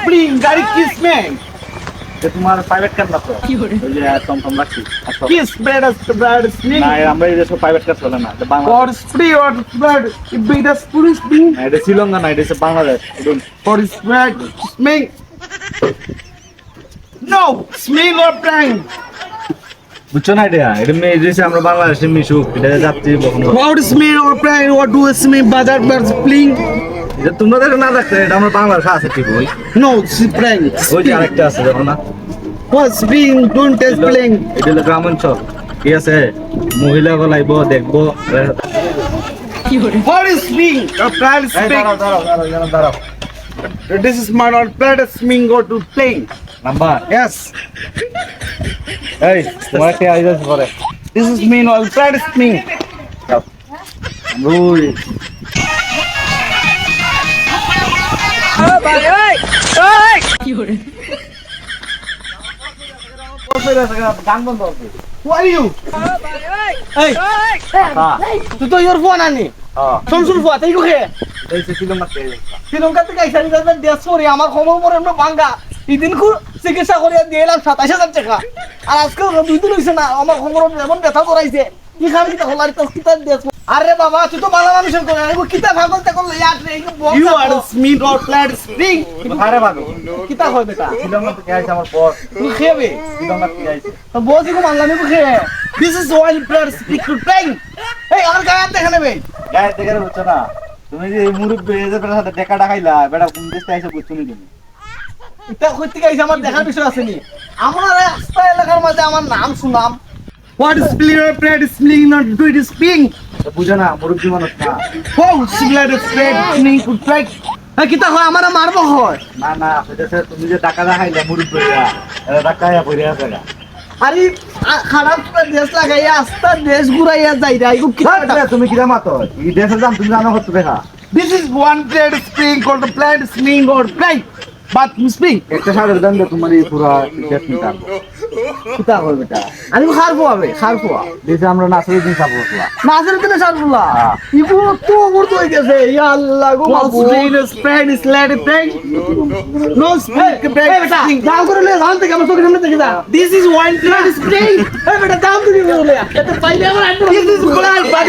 Spring গাড়ি kiss মে তোমার private car না তো ওই যে টমটম রাখছি কিস ব্রেড স্প্রিং না আমরা এই যে সব প্রাইভেট কার চলে না এটা Bangla or spree or bread it the spring spring এটা শ্রীলঙ্কা না এটা হচ্ছে Bangladesh or spread smell no smell or prank বুঝছো না এটা মেয়ে দিয়েছে আমরা বাংলাদেশে মিশুক এটা যাত্রী বহন করে। what smell or prank what do smell bazar bird spring এটা তোমরা দেখো না দেখতে এটা আমরা বাংলাদেশে আছে ঠিক ওই no prank ওই যে আরেকটা আছে দেখো না what spring don't test playing এটা হলো গ্রামাঞ্চল ঠিক আছে মহিলা গলাইব দেখবো what is spring or prank spring দাঁড়াও this is my not prank spring go to playing number yes এই তোমার একটা আইডিয়া করে this is mean all prank spring রুই গান বন্ধ হবে who are you hey তুই তো your phone আনি শুন ফোন তাই কোকে এই শ্রীলঙ্কা থেকে শ্রীলঙ্কা থেকে আইসানি দাদা দেশ পরে আমার খবর পরে আমরা ভাঙ্গা এদিন চিকিৎসা করিয়া দিলাম 27000 টাকা আর আজকে 2 দিন হইছে না আমার খবর এমন ব্যথা করাইছে কি খাম কি হলার তো কিতা দেশ আরে বাবা তুই তো ভালো মানুষের করে আরে কিতা ভাগল তে করলে ইয়ার রে ইউ আর স্মিট অর প্ল্যাড স্প্রিং আরে বাবা কিতা হয় বেটা শ্রীলঙ্কা থেকে আইছে আমার পর তুই খেবে শ্রীলঙ্কা থেকে আইছে তো বসি কো মানলাম কো খেয়ে দিস ইজ ওয়াইল প্ল্যাড স্পিক টু প্ল্যাং এই আমার গায়ে দেখে নেবে গায়ে দেখে বুঝছো না তুমি যে মুরব্বি এই যে বেটার সাথে টাকা টাকাইলা বেটা কোন দেশে আইছে বুঝছো নি তুমি এটা কইতে গাইছে আমার দেখার বিষয় আছে নি আমার রাস্তা এলাকার মাঝে আমার নাম শুনাম হোয়াট ইজ প্লেয়ার প্লেড স্প্লিং নট ডু ইট স্প্রিং বুঝো না মুরব্বি মানুষ না হো সিগলার স্প্রেড স্প্লিং টু ট্রাক হ্যাঁ কিতা হয় আমার মারবো হয় না না সেটা তুমি যে টাকা দেখাইলা মুরব্বিরা এটা টাকায়া পড়ে আছে গা আরে খারাপ করে দেশ লাগাইয়া আস্তা দেশ ঘুরাইয়া যাই রে আইগো কিতা তুমি কিরা মাতো এই দেশের দাম তুমি জানো কত দেখা this is one plead spring called the plead spring or plead but spring একটা সারের দাম দিয়ে তোমার এই পুরো দেশ নিতে পারবো কিতা হয় বেটা আমি খারবো হবে খারবো দেশে আমরা নাচের দিন খাবো নাজের দিনে সারবুলা ইগো তো ওর তো হয়ে গেছে ইয়া আল্লাহ গো মাসুদিন spread is led played no spread বেটা দাও করে লে জান থেকে আমার চোখের সামনে দেখে যা this is one plead spring এই বেটা দাও তুমি বলে এটা পাইলে আমার দিস ইজ ব্লাড বাট